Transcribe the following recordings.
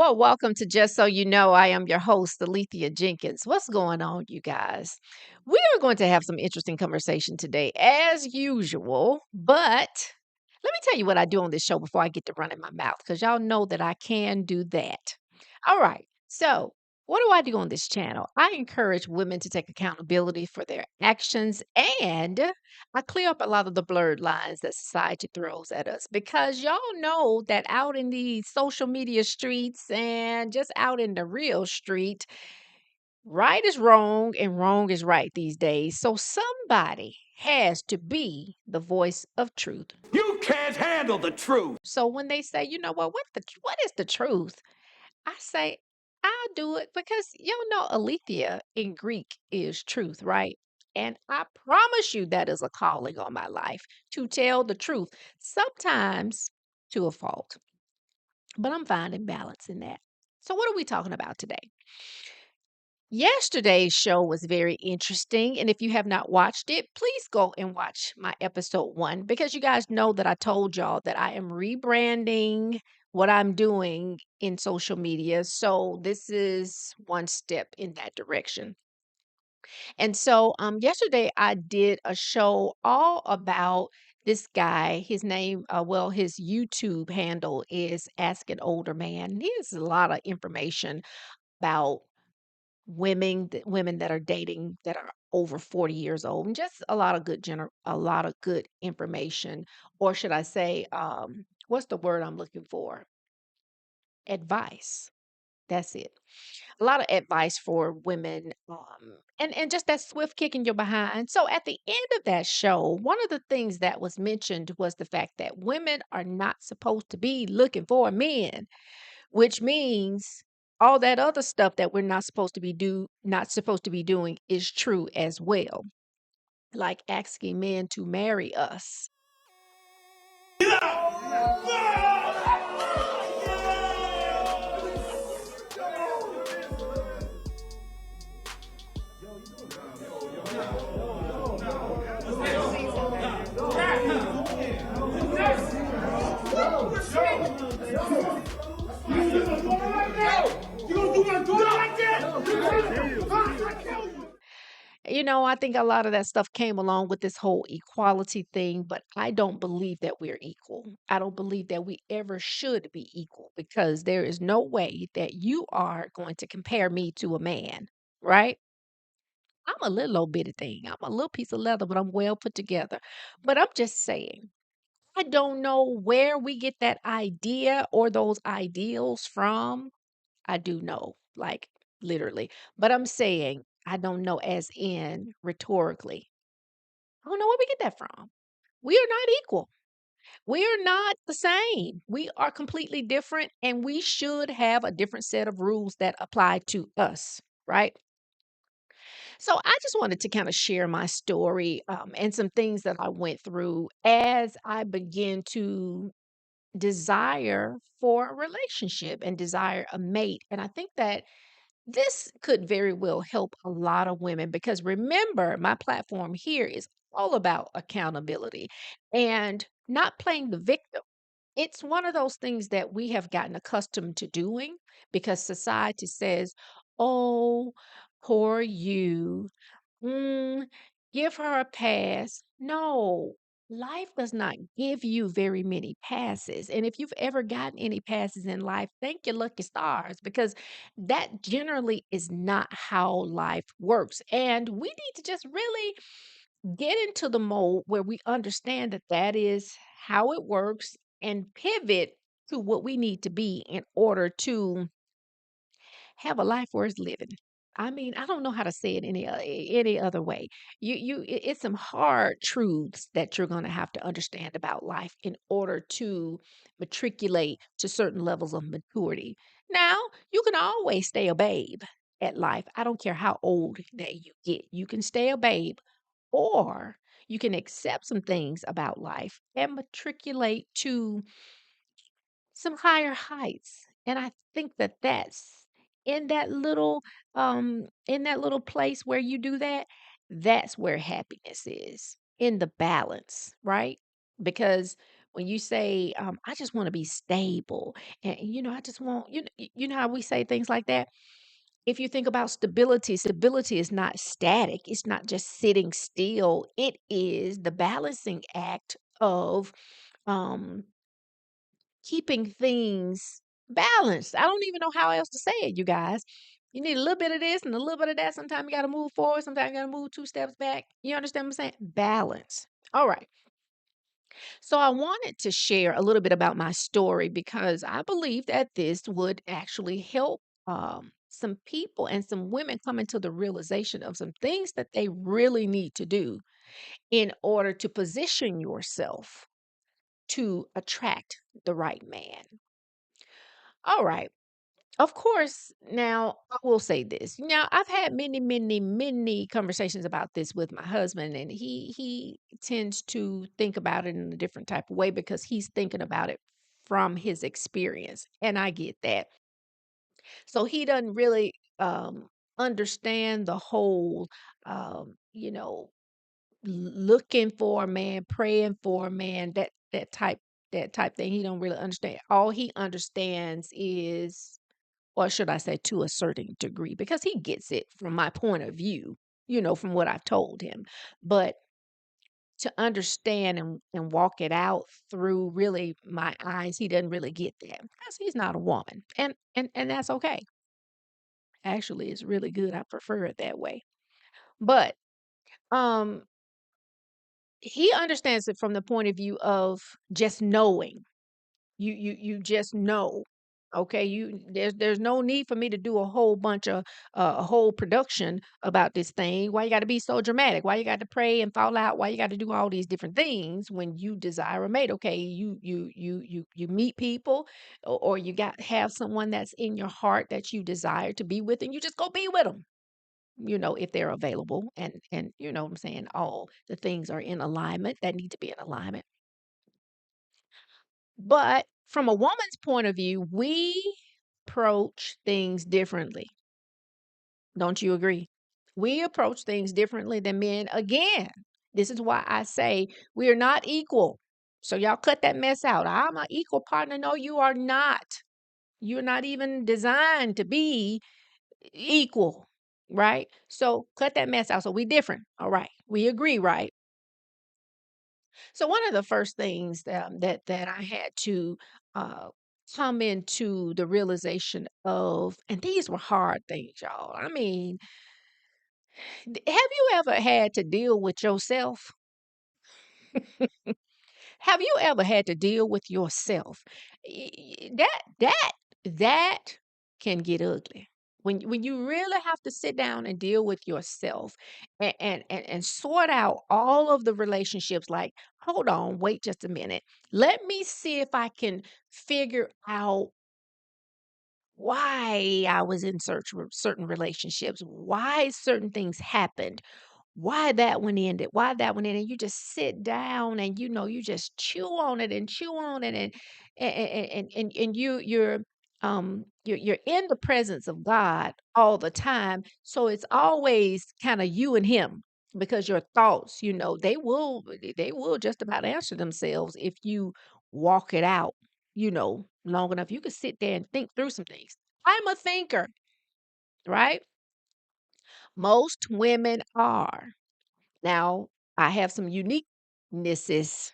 Well, welcome to Just So You Know. I am your host, Alethea Jenkins. What's going on, you guys? We are going to have some interesting conversation today, as usual. But let me tell you what I do on this show before I get to running my mouth, because y'all know that I can do that. All right. So, what do I do on this channel? I encourage women to take accountability for their actions and I clear up a lot of the blurred lines that society throws at us because y'all know that out in the social media streets and just out in the real street, right is wrong and wrong is right these days. So somebody has to be the voice of truth. You can't handle the truth. So when they say, what is the truth? I say, I'll do it because you know Aletheia in Greek is truth, right? And I promise you that is a calling on my life to tell the truth, sometimes to a fault, but I'm finding balance in that. So, what are we talking about today? Yesterday's show was very interesting. And if you have not watched it, please go and watch my episode 1 because you guys know that I told y'all that I am rebranding what I'm doing in social media. So this is one step in that direction. And so yesterday I did a show all about this guy. His name, his YouTube handle is Ask an Older Man. He has a lot of information about women that are dating that are over 40 years old and just a lot of a lot of good information, or should I say, what's the word I'm looking for? Advice. That's it. A lot of advice for women, and just that swift kick in your behind. So at the end of that show, one of the things that was mentioned was the fact that women are not supposed to be looking for men, which means all that other stuff that we're not supposed to be doing is true as well, like asking men to marry us. I think a lot of that stuff came along with this whole equality thing, but I don't believe that we're equal. I don't believe that we ever should be equal because there is no way that you are going to compare me to a man, right? I'm a little old bitty thing. I'm a little piece of leather, but I'm well put together. But I'm just saying, I don't know where we get that idea or those ideals from. I do know, like literally. But I'm saying, I don't know as in rhetorically. I don't know where we get that from. We are not equal. We are not the same. We are completely different, and we should have a different set of rules that apply to us, right? So I just wanted to kind of share my story and some things that I went through as I began to desire for a relationship and desire a mate. And I think that this could very well help a lot of women because remember, my platform here is all about accountability and not playing the victim. It's one of those things that we have gotten accustomed to doing because society says, oh, poor you. Mm, give her a pass. No, life does not give you very many passes. And if you've ever gotten any passes in life, thank your lucky stars because that generally is not how life works. And we need to just really get into the mode where we understand that that is how it works and pivot to what we need to be in order to have a life worth living. I mean, I don't know how to say it any other way. It's some hard truths that you're going to have to understand about life in order to matriculate to certain levels of maturity. Now, you can always stay a babe at life. I don't care how old that you get. You can stay a babe or you can accept some things about life and matriculate to some higher heights. And I think that that's in that little in that little place where you do that, that's where happiness is, in the balance, right? Because when you say, "I just wanna be stable," and, "I just want" you know how we say things like that? If you think about stability, stability is not static, it's not just sitting still, it is the balancing act of, um keeping things balanced. I don't even know how else to say it, you guys. You need a little bit of this and a little bit of that. Sometimes you got to move forward. Sometimes you got to move two steps back. You understand what I'm saying? Balance. All right. So I wanted to share a little bit about my story because I believe that this would actually help some people and some women come into the realization of some things that they really need to do in order to position yourself to attract the right man. All right. Of course, now I will say this. Now, I've had many, many, many conversations about this with my husband, and he tends to think about it in a different type of way because he's thinking about it from his experience, and I get that. So he doesn't really understand the whole, you know, looking for a man, praying for a man, that type thing. He don't really understand. All he understands is, or should I say to a certain degree, because he gets it from my point of view, from what I've told him. But to understand and walk it out through really my eyes, he doesn't really get that because he's not a woman. And that's okay. Actually, it's really good. I prefer it that way. But um he understands it from the point of view of just knowing. You just know. Okay, there's no need for me to do a whole bunch of a whole production about this thing. Why you got to be so dramatic? Why you got to pray and fall out? Why you got to do all these different things when you desire a mate? Okay, you meet people, or you got have someone that's in your heart that you desire to be with, and you just go be with them. If they're available, and what I'm saying, all the things are in alignment that need to be in alignment. But from a woman's point of view, we approach things differently. Don't you agree? We approach things differently than men. Again, this is why I say we are not equal. So y'all cut that mess out. I'm an equal partner. No, you are not. You're not even designed to be equal, right? So cut that mess out. So we different. All right. We agree, right? So one of the first things that I had to uh, come into the realization of, and these were hard things, y'all. I mean, have you ever had to deal with yourself? Have you ever had to deal with yourself? That can get ugly. When you really have to sit down and deal with yourself and sort out all of the relationships, like, hold on, wait just a minute. Let me see if I can figure out why I was in search of certain relationships, why certain things happened, why that one ended, why that one ended. You just sit down and you just chew on it and chew on it, and you're in the presence of God all the time. So it's always kind of you and him, because your thoughts, they will just about answer themselves if you walk it out, long enough. You could sit there and think through some things. I'm a thinker, right? Most women are. Now, I have some uniquenesses.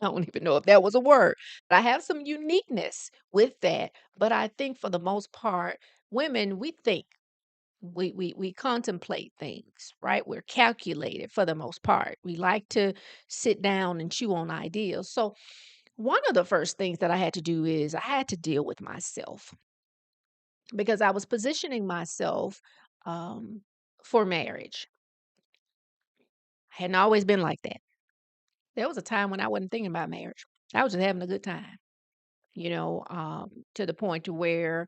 I don't even know if that was a word, but I have some uniqueness with that. But I think for the most part, women, we think, we contemplate things, right? We're calculated for the most part. We like to sit down and chew on ideas. So one of the first things that I had to do is I had to deal with myself because I was positioning myself um, for marriage. I hadn't always been like that. There was a time when I wasn't thinking about marriage. I was just having a good time, to the point to where,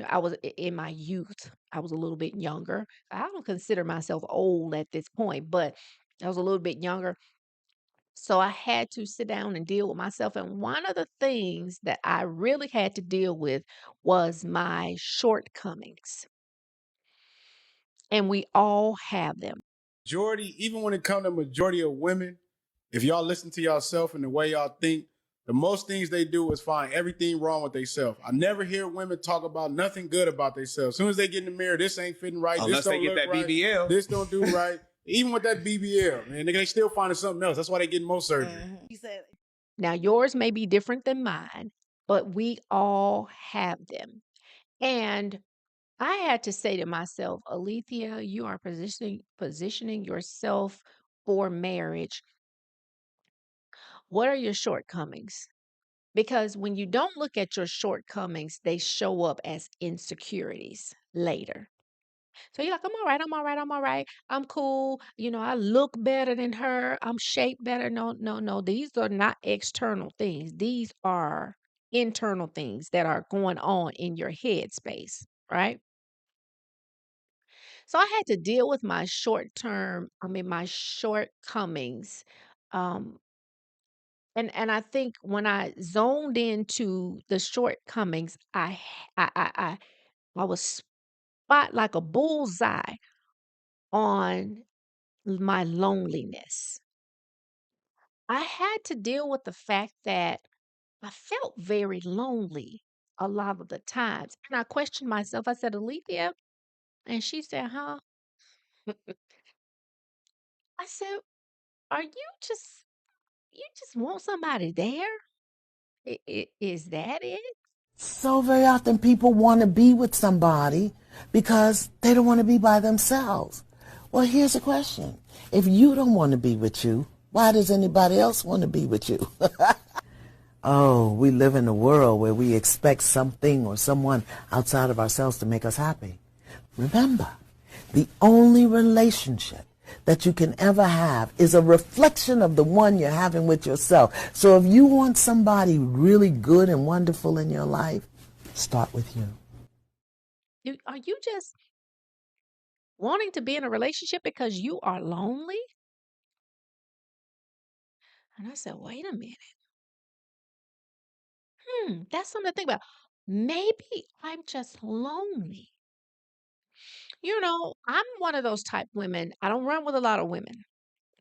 I was in my youth. I was a little bit younger. I don't consider myself old at this point, but I was a little bit younger. So I had to sit down and deal with myself. And one of the things that I really had to deal with was my shortcomings. And we all have them. Majority, even when it comes to majority of women, if y'all listen to yourself and the way y'all think, The most things they do is find everything wrong with themselves. I never hear women talk about nothing good about themselves. As soon as they get in the mirror, this ain't fitting right. Unless This they don't get look that right. BBL. This don't do right. Even with that BBL, man, they still finding something else. That's why they getting more surgery. He said, Now, yours may be different than mine, but we all have them. And I had to say to myself, Alethea, you are positioning yourself for marriage. What are your shortcomings? Because when you don't look at your shortcomings, they show up as insecurities later. So you're like, I'm all right, I'm all right, I'm all right, I'm cool. I look better than her, I'm shaped better. No, no, no. These are not external things. These are internal things that are going on in your head space, right? So I had to deal with my shortcomings. Um, and I think when I zoned into the shortcomings, I was spot like a bullseye on my loneliness. I had to deal with the fact that I felt very lonely a lot of the times. And I questioned myself. I said, Alethea, and she said, huh? I said, are you just want somebody there? Is that it? so very often people want to be with somebody because they don't want to be by themselves. Well, here's a question. If you don't want to be with you, why does anybody else want to be with you? Oh, we live in a world where we expect something or someone outside of ourselves to make us happy. Remember, the only relationship that you can ever have is a reflection of the one you're having with yourself. So if you want somebody really good and wonderful in your life, start with you. Are you just wanting to be in a relationship because you are lonely? And I said, wait a minute. That's something to think about. Maybe I'm just lonely. I'm one of those type women. I don't run with a lot of women.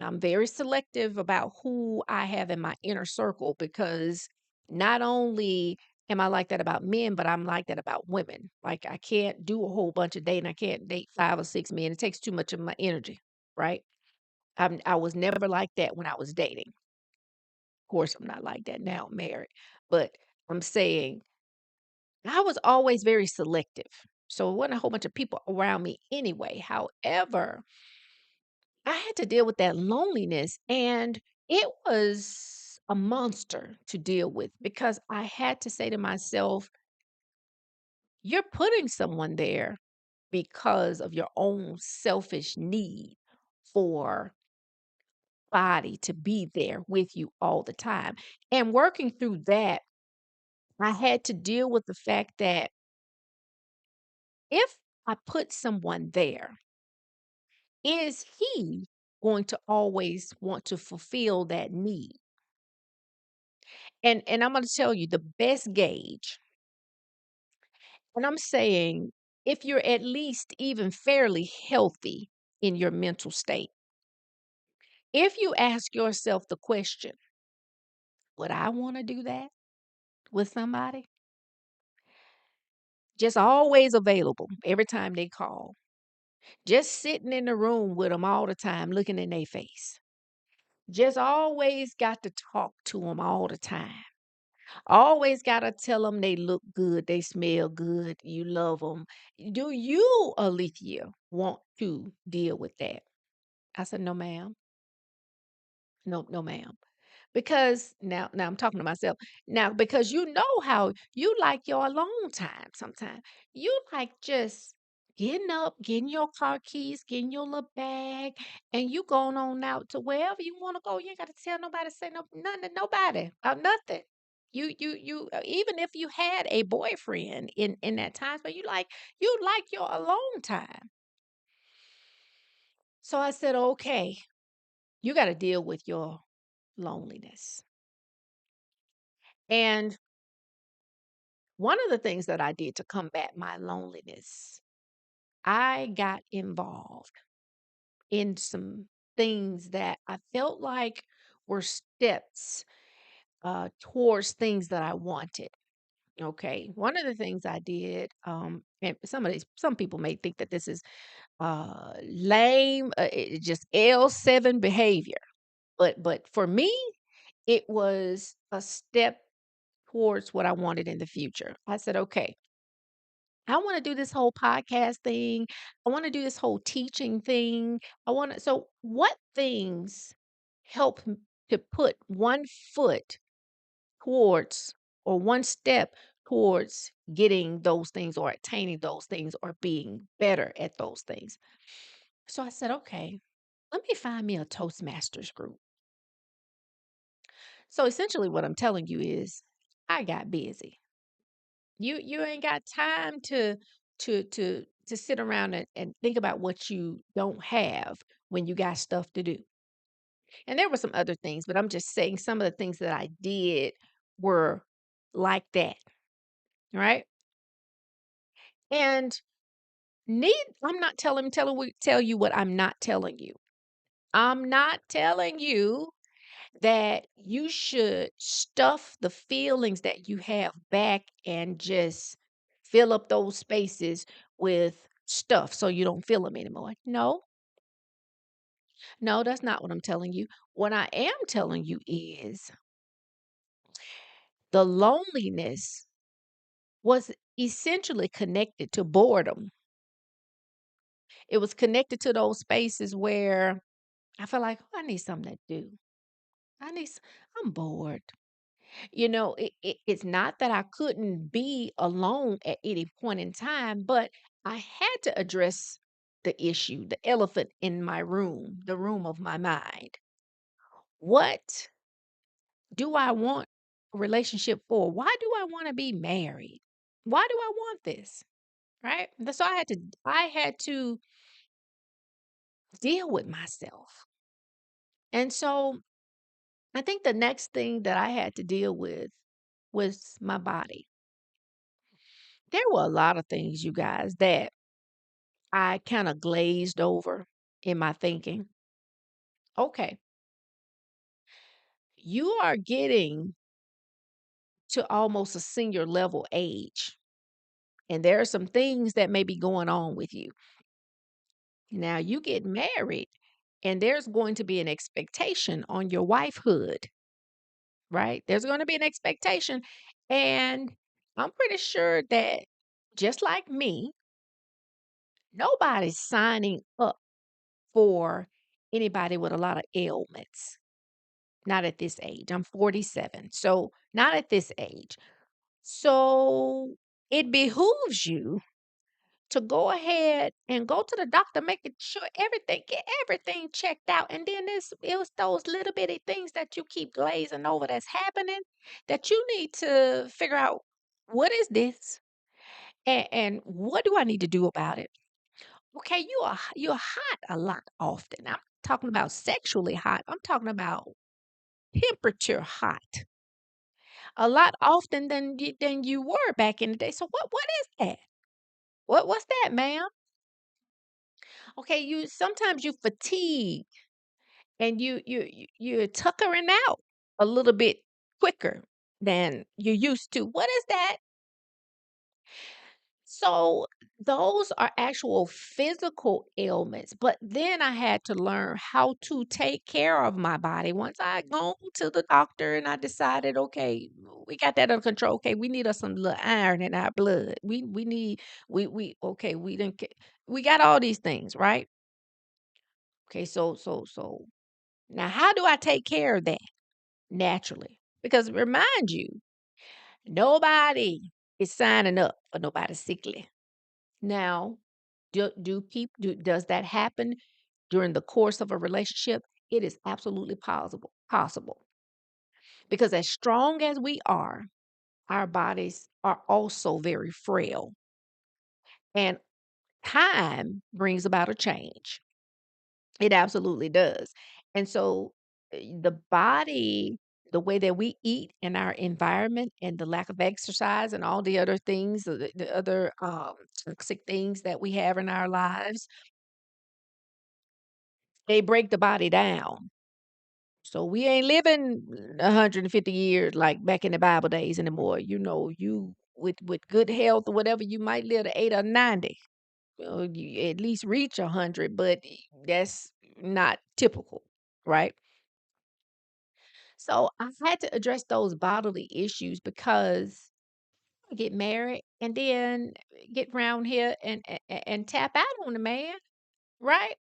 I'm very selective about who I have in my inner circle because not only am I like that about men, but I'm like that about women. Like I can't do a whole bunch of dating. I can't date 5 or 6 men. It takes too much of my energy, right? I was never like that when I was dating. Of course, I'm not like that now, I'm married. But I'm saying I was always very selective. So it wasn't a whole bunch of people around me anyway. However, I had to deal with that loneliness, and it was a monster to deal with because I had to say to myself, you're putting someone there because of your own selfish need for body to be there with you all the time. And working through that, I had to deal with the fact that if I put someone there, is he going to always want to fulfill that need? And I'm going to tell you the best gauge, and I'm saying if you're at least even fairly healthy in your mental state, if you ask yourself the question, would I want to do that with somebody? Just always available every time they call. Just sitting in the room with them all the time, looking in their face. Just always got to talk to them all the time. Always got to tell them they look good, they smell good, you love them. Do you, Alethea, want to deal with that? I said, no, ma'am. No, no, ma'am. Because now I'm talking to myself. Now, because you know how you like your alone time sometimes. You like just getting up, getting your car keys, getting your little bag, and you going on out to wherever you want to go. You ain't got to tell nobody, say no, nothing to nobody about nothing. Even if you had a boyfriend in that time, but you like your alone time. So I said, okay, you got to deal with your loneliness. And one of the things that I did to combat my loneliness, I got involved in some things that I felt like were steps towards things that I wanted. Okay, one of the things I did, and some people may think that this is lame, just L7 behavior, but for me, it was a step towards what I wanted in the future. I said, okay, I want to do this whole podcast thing. I want to do this whole teaching thing. So what things help to put one foot towards or one step towards getting those things or attaining those things or being better at those things? So I said, okay, let me find me a Toastmasters group. So essentially what I'm telling you is I got busy. You ain't got time to sit around and think about what you don't have when you got stuff to do. And there were some other things, but I'm just saying some of the things that I did were like that, right? And need I'm not tell you what I'm not telling you. I'm not telling you that you should stuff the feelings that you have back and just fill up those spaces with stuff so you don't feel them anymore. No, no, that's not what I'm telling you. What I am telling you is the loneliness was essentially connected to boredom. It was connected to those spaces where I feel like, "Oh, I need something to do. I need, s- I'm bored. It's not that I couldn't be alone at any point in time, but I had to address the issue, the elephant in my room, the room of my mind. What do I want a relationship for? Why do I want to be married? Why do I want this? Right? So I had to deal with myself. And so I think the next thing that I had to deal with was my body. There were a lot of things, you guys, that I kind of glazed over in my thinking. Okay, you are getting to almost a senior level age, and there are some things that may be going on with you. Now, you get married, and there's going to be an expectation on your wifehood, right? There's going to be an expectation. And I'm pretty sure that just like me, nobody's signing up for anybody with a lot of ailments. Not at this age. I'm 47. So, not at this age. So, it behooves you to go ahead and go to the doctor, making sure get everything checked out. And then it was those little bitty things that you keep glazing over that's happening that you need to figure out what is this and what do I need to do about it? Okay, you're hot a lot often. I'm talking about sexually hot. I'm talking about temperature hot a lot often than you were back in the day. So what is that? What's that, ma'am? Okay, you sometimes you fatigue and you're tuckering out a little bit quicker than you used to. What is that? So those are actual physical ailments, but then I had to learn how to take care of my body. Once I go to the doctor and I decided, okay, we got that under control. Okay, we need us some little iron in our blood. We need we okay, we got all these things, right? Okay, so now how do I take care of that naturally? Because remind you, nobody is signing up for nobody's sick leave. Now, does that happen during the course of a relationship? It is absolutely possible. Because as strong as we are, our bodies are also very frail. And time brings about a change. It absolutely does. And so the body, the way that we eat and our environment and the lack of exercise and all the other things, the other toxic things that we have in our lives, they break the body down. So we ain't living 150 years like back in the Bible days anymore. You with good health or whatever, you might live to 8 or 90. You at least reach 100, but that's not typical, right? So I had to address those bodily issues because I get married and then get around here and tap out on the man, right?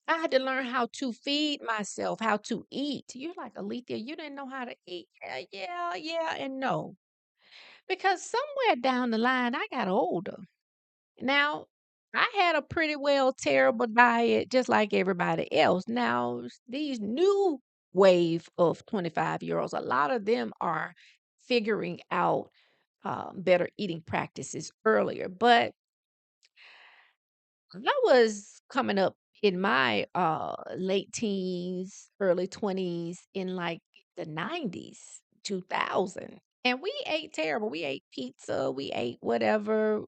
I had to learn how to feed myself, how to eat. You're like, Alethea, you didn't know how to eat. Yeah, and no. Because somewhere down the line, I got older. Now, I had a pretty well terrible diet, just like everybody else. Now, these new wave of 25-year-olds, a lot of them are figuring out better eating practices earlier. But I was coming up in my late teens, early 20s in like the 90s, 2000. And we ate terrible. We ate pizza, we ate whatever,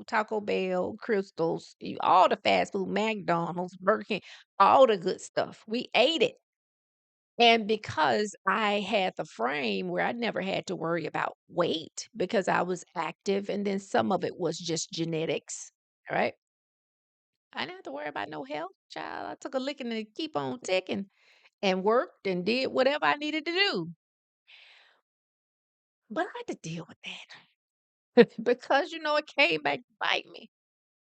Taco Bell, Crystals, all the fast food, McDonald's, Burger King, all the good stuff. We ate it. And because I had the frame where I never had to worry about weight because I was active, and then some of it was just genetics, right? I didn't have to worry about no health, child. I took a licking and keep on ticking and worked and did whatever I needed to do. But I had to deal with that because, it came back to bite me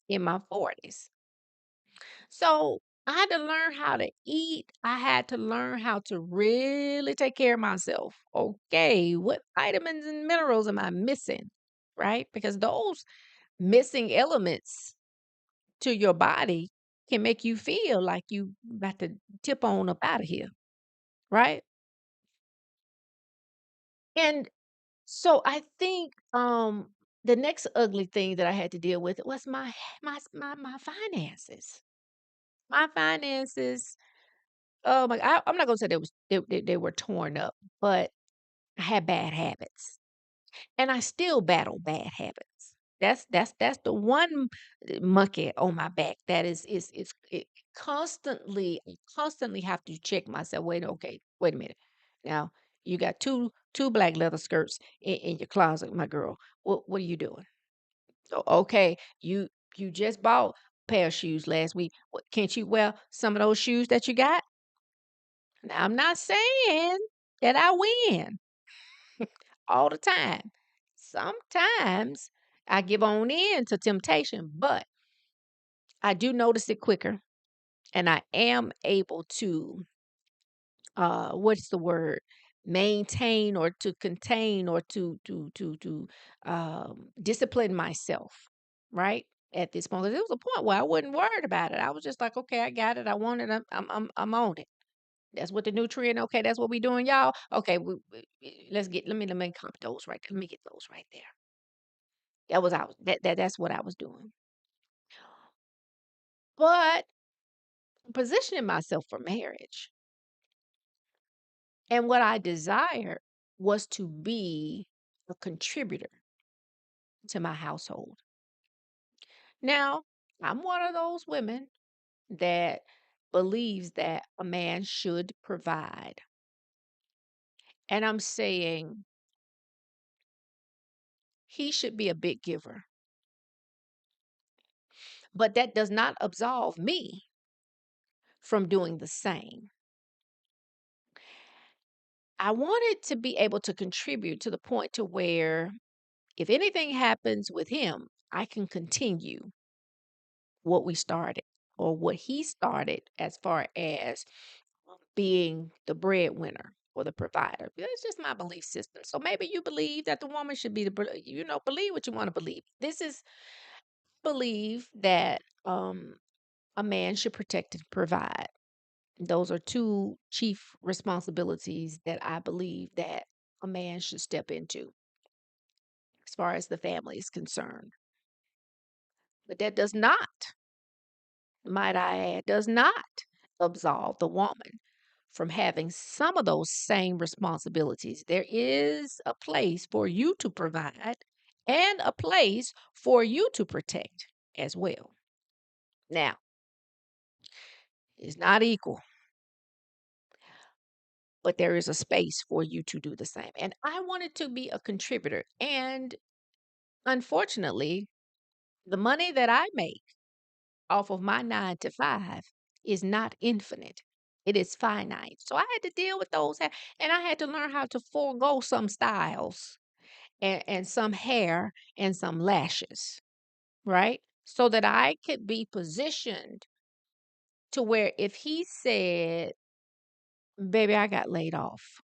in my 40s. So I had to learn how to eat. I had to learn how to really take care of myself. Okay, what vitamins and minerals am I missing? Right? Because those missing elements to your body can make you feel like you about to tip on up out of here, right? And so I think the next ugly thing that I had to deal with was my finances. My finances. Oh my! I'm not gonna say they were torn up, but I had bad habits. And I still battle bad habits. That's the one monkey on my back that is it constantly I constantly have to check myself. Wait, okay, wait a minute. Now you got two black leather skirts in your closet, my girl. What are you doing? So okay, you just bought a pair of shoes last week. What, can't you wear some of those shoes that you got? Now I'm not saying that I win all the time. Sometimes I give on in to temptation, but I do notice it quicker and I am able to what's the word? Maintain or to contain or to discipline myself, right? At this point, 'cause there was a point where I wasn't worried about it. I was just like, okay, I got it. I want it. I'm on it. That's what the nutrient. Okay, that's what we doing, y'all. Okay, let me copy those right there. Let me get those right there. That was I was that's what I was doing. But positioning myself for marriage and what I desired was to be a contributor to my household. Now, I'm one of those women that believes that a man should provide. And I'm saying he should be a big giver. But that does not absolve me from doing the same. I wanted to be able to contribute to the point to where if anything happens with him, I can continue what we started or what he started as far as being the breadwinner or the provider. It's just my belief system. So maybe you believe that the woman should be believe what you want to believe. This is believe that a man should protect and provide. Those are two chief responsibilities that I believe that a man should step into as far as the family is concerned. But that does not, might I add, does not absolve the woman from having some of those same responsibilities. There is a place for you to provide and a place for you to protect as well. Now, it's not equal. but there is a space for you to do the same. And I wanted to be a contributor. And unfortunately, the money that I make off of my 9 to 5 is not infinite. It is finite. So I had to deal with those and I had to learn how to forego some styles and some hair and some lashes, right? So that I could be positioned to where if he said, baby, I got laid off,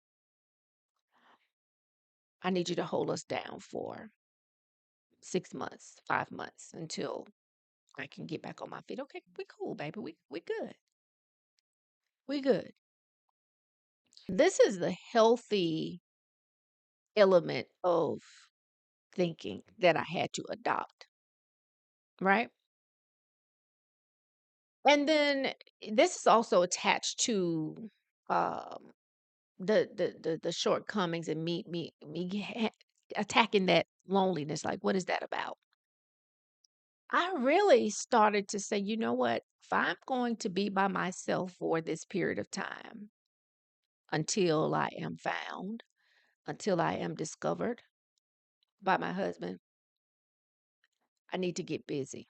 I need you to hold us down for 6 months, 5 months until I can get back on my feet. Okay, we cool, baby. We good. We good. This is the healthy element of thinking that I had to adopt, right? And then this is also attached to um, the shortcomings and attacking that loneliness. Like, what is that about? I really started to say, you know what? If I'm going to be by myself for this period of time until I am found, until I am discovered by my husband, I need to get busy.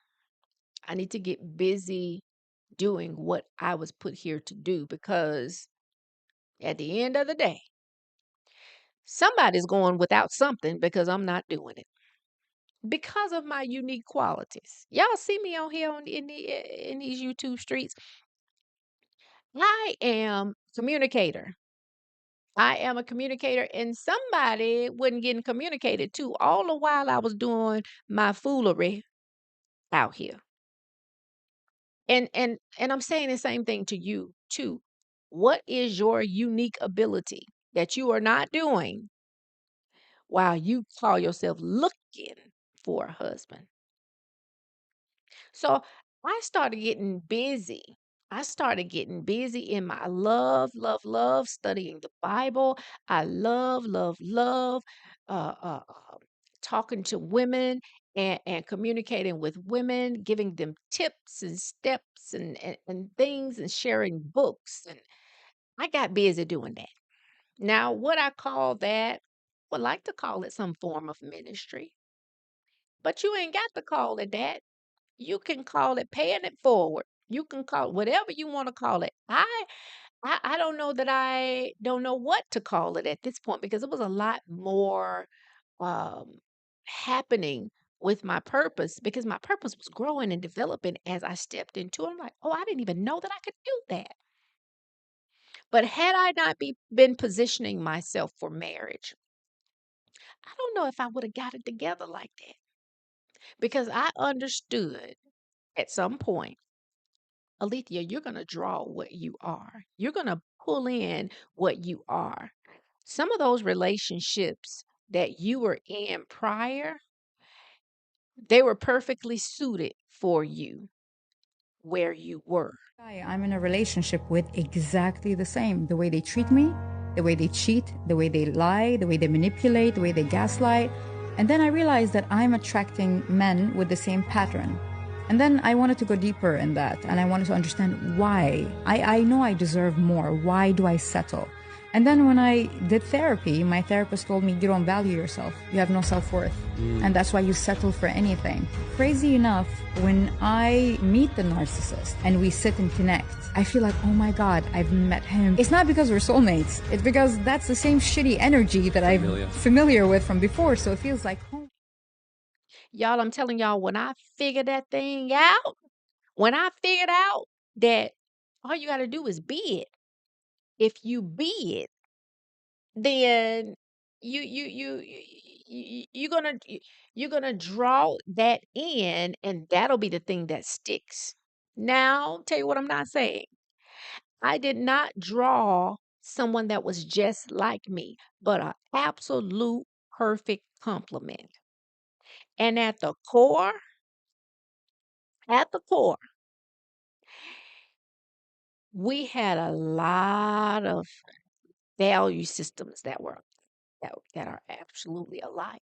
I need to get busy doing what I was put here to do because at the end of the day, somebody's going without something because I'm not doing it because of my unique qualities. Y'all see me on here in these YouTube streets. I am communicator. I am a communicator, and somebody wasn't getting communicated to all the while I was doing my foolery out here. And I'm saying the same thing to you too. What is your unique ability that you are not doing while you call yourself looking for a husband? So I started getting busy. I started getting busy in my love studying the Bible. I love talking to women and communicating with women, giving them tips and steps and things and sharing books. And I got busy doing that. Now, what I call that, would like to call it some form of ministry, but you ain't got to call it that. You can call it paying it forward. You can call it whatever you want to call it. I don't know that I don't know what to call it at this point because it was a lot more um, happening with my purpose because my purpose was growing and developing as I stepped into it. I'm like, oh, I didn't even know that I could do that. But had I not been positioning myself for marriage, I don't know if I would have got it together like that because I understood at some point, Alethea, you're going to draw what you are. You're going to pull in what you are. Some of those relationships that you were in prior, they were perfectly suited for you where you were. I'm in a relationship with exactly the same. The way they treat me, the way they cheat, the way they lie, the way they manipulate, the way they gaslight. And then I realized that I'm attracting men with the same pattern. And then I wanted to go deeper in that and I wanted to understand why. I know I deserve more. Why do I settle? And then when I did therapy, my therapist told me, you don't value yourself. You have no self-worth. And that's why you settle for anything. Crazy enough, when I meet the narcissist and we sit and connect, I feel like, oh my God, I've met him. It's not because we're soulmates. It's because that's the same shitty energy that I'm familiar with from before. So it feels like home. Y'all, I'm telling y'all, when I figured that thing out, when I figured out that all you got to do is be it. If you be it, then you're gonna you're gonna draw that in, and that'll be the thing that sticks. Now, tell you what I'm not saying. I did not draw someone that was just like me, but an absolute perfect complement. And at the core, we had a lot of value systems that are absolutely alike.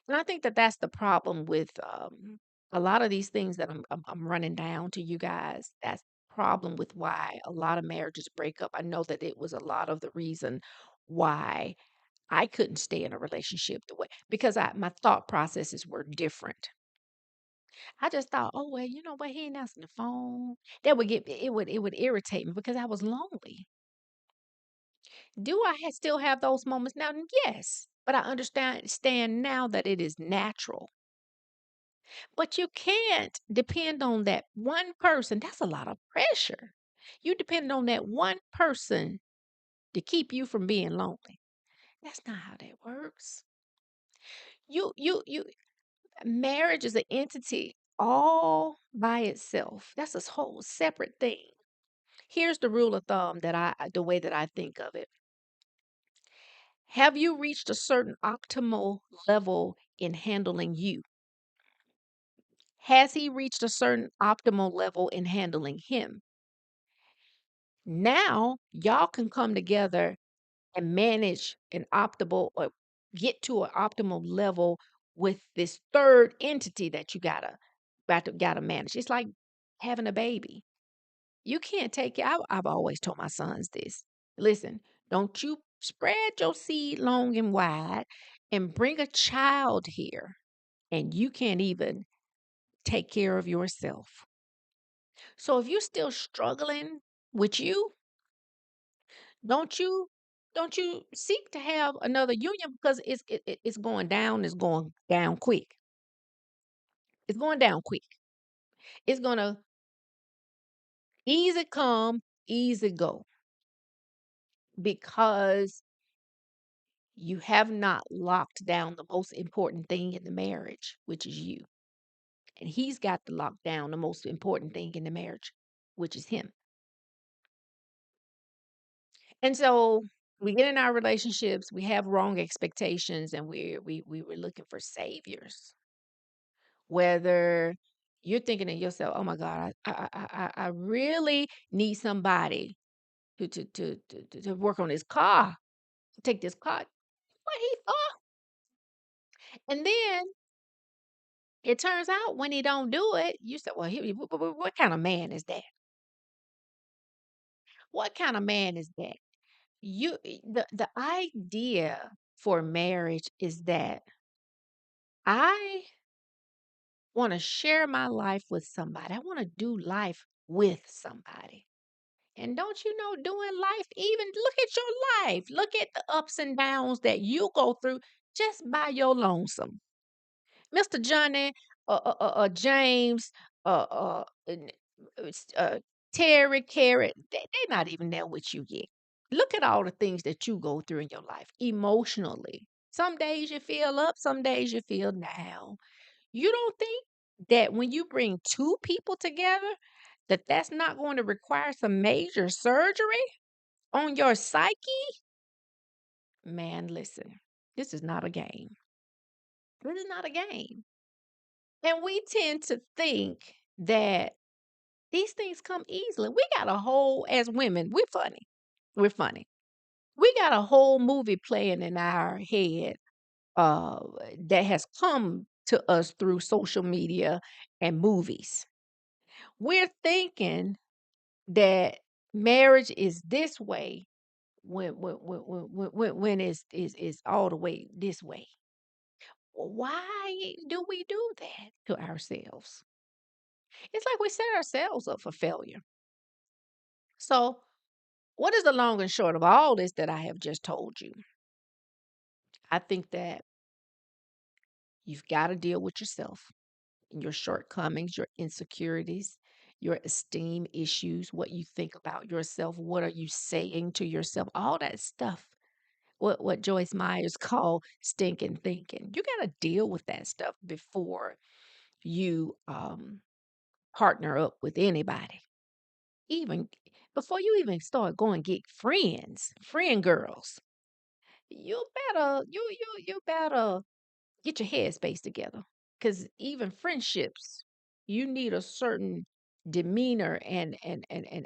And I think that that's the problem with a lot of these things that I'm running down to you guys. That's problem with why a lot of marriages break up. I know that it was a lot of the reason why I couldn't stay in a relationship the way because my thought processes were different. I just thought, oh well, you know what? He ain't answering the phone. That would get it would irritate me because I was lonely. Do I still have those moments now? Yes, but I understand now that it is natural. But you can't depend on that one person. That's a lot of pressure. You depend on that one person to keep you from being lonely. That's not how that works. You marriage is an entity all by itself. That's a whole separate thing. Here's the rule of thumb the way that I think of it. Have you reached a certain optimal level in handling you? Has he reached a certain optimal level in handling him? Now, y'all can come together and manage an optimal or get to an optimal level with this third entity that you gotta manage. It's like having a baby. You can't take it. I've always told my sons this. Listen, don't you spread your seed long and wide and bring a child here and you can't even take care of yourself. So if you're still struggling with you, don't you don't you seek to have another union because it's going down, it's going down quick. It's going down quick. It's gonna easy come, easy go because you have not locked down the most important thing in the marriage, which is you. And he's got to lock down the most important thing in the marriage, which is him. And so we get in our relationships, we have wrong expectations, and we were looking for saviors. Whether you're thinking to yourself, "Oh my God, I really need somebody to work on this car, to take this car." What he thought, and then it turns out when he don't do it, you say, "Well, what kind of man is that? What kind of man is that?" The idea for marriage is that I want to share my life with somebody. I want to do life with somebody. And don't you know, doing life, even look at your life, look at the ups and downs that you go through just by your lonesome. Mr. Johnny, James, uh, uh, n- Terry, Carrot, they're not even there with you yet. Look at all the things that you go through in your life emotionally. Some days you feel up, some days you feel down. You don't think that when you bring two people together, that that's not going to require some major surgery on your psyche? Man, listen, this is not a game. This is not a game. And we tend to think that these things come easily. We got a whole, as women, we're funny. We're funny. We got a whole movie playing in our head uh, that has come to us through social media and movies. We're thinking that marriage is this way when it's all the way this way. Why do we do that to ourselves? It's like we set ourselves up for failure. So, what is the long and short of all this that I have just told you? I think that you've got to deal with yourself and your shortcomings, your insecurities, your esteem issues, what you think about yourself, what are you saying to yourself, all that stuff. What Joyce Myers called stinking thinking. You got to deal with that stuff before you partner up with anybody. Even before you even start going get friends, friend girls. You better get your headspace together. Because even friendships, you need a certain demeanor and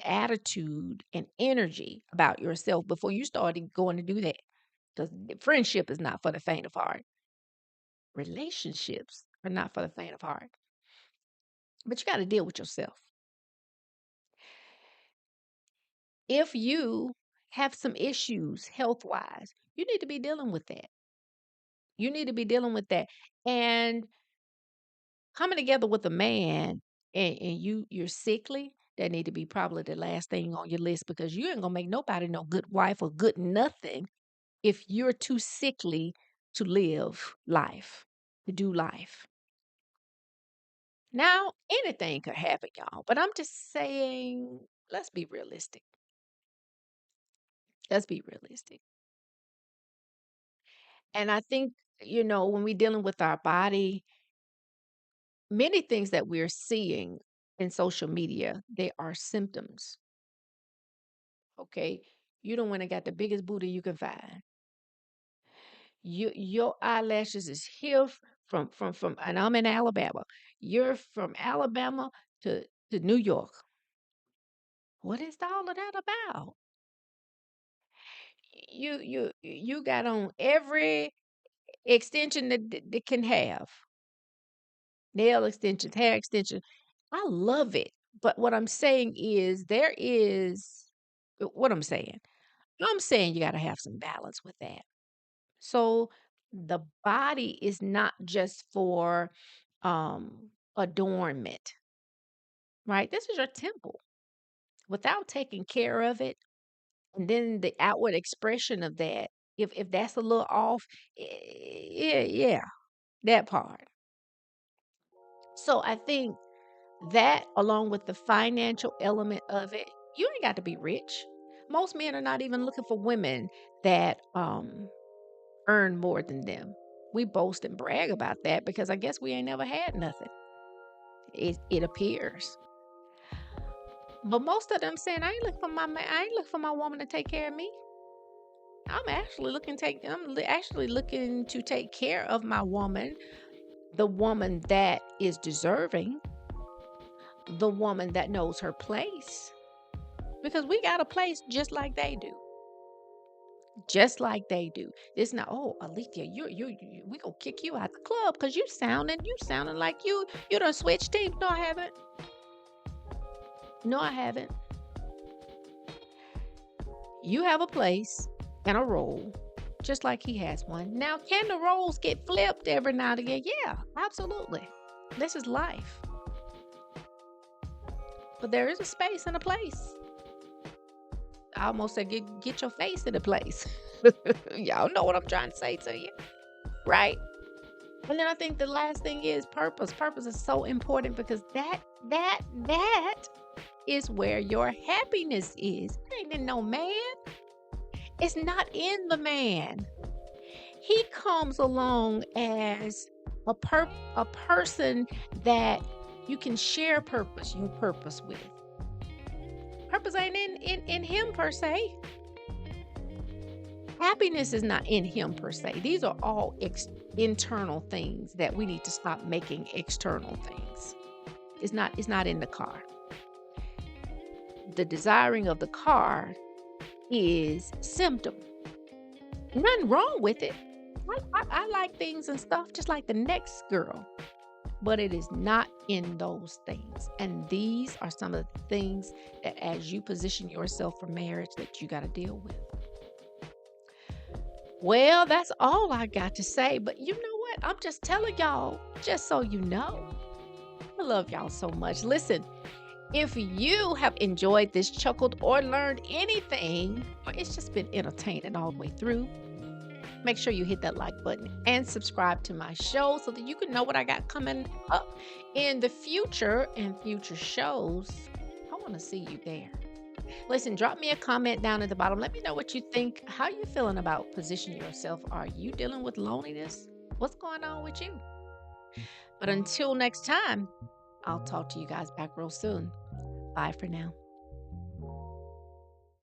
attitude and energy about yourself before you started going to do that. Because friendship is not for the faint of heart. Relationships are not for the faint of heart. But you got to deal with yourself. If you have some issues health wise, you need to be dealing with that. You need to be dealing with that. And coming together with a man and you're sickly, that need to be probably the last thing on your list because you ain't gonna make nobody no good wife or good nothing if you're too sickly to live life, to do life. Now, anything could happen, y'all, but I'm just saying, let's be realistic. Let's be realistic. And I think, when we're dealing with our body, many things that we're seeing in social media, they are symptoms. Okay. You don't want to got the biggest booty you can find. Your eyelashes is here from and I'm in Alabama. You're from Alabama to New York. What is all of that about? You got on every extension that can have. Nail extensions, hair extension. I love it. But what I'm saying is what I'm saying you got to have some balance with that. So the body is not just for adornment, right? This is your temple. Without taking care of it, and then the outward expression of that, if that's a little off, yeah, that part. So I think that along with the financial element of it, you ain't got to be rich. Most men are not even looking for women that earn more than them. We boast and brag about that because I guess we ain't never had nothing. It appears. But most of them saying, I ain't looking for my man, I ain't looking for my woman to take care of me. I'm actually looking to take care of my woman, the woman that is deserving, the woman that knows her place. Because we got a place just like they do. Just like they do. It's not, oh, Alethea, we gonna kick you out the club because you sounding like you done switched teams. No, I haven't. No, I haven't. You have a place and a role, just like he has one. Now, can the roles get flipped every now and again? Yeah, absolutely. This is life. But there is a space and a place. I almost said get your face in the place. Y'all know what I'm trying to say to you, right? And then I think the last thing is purpose. Purpose is so important because that is where your happiness is. It ain't in no man. It's not in the man. He comes along as a person that you can share your purpose with. Purpose ain't in him per se. Happiness is not in him per se. These are all internal things that we need to stop making external things. It's not in the car. The desiring of the car is symptom. Nothing wrong with it. I like things and stuff just like the next girl. But it is not in those things. And these are some of the things that as you position yourself for marriage that you got to deal with. Well, that's all I got to say. But you know what? I'm just telling y'all, just so you know. I love y'all so much. Listen, if you have enjoyed this, chuckled, or learned anything, or it's just been entertaining all the way through, make sure you hit that like button and subscribe to my show so that you can know what I got coming up in the future and future shows. I want to see you there. Listen, drop me a comment down at the bottom. Let me know what you think. How you feeling about positioning yourself? Are you dealing with loneliness? What's going on with you? But until next time, I'll talk to you guys back real soon. Bye for now.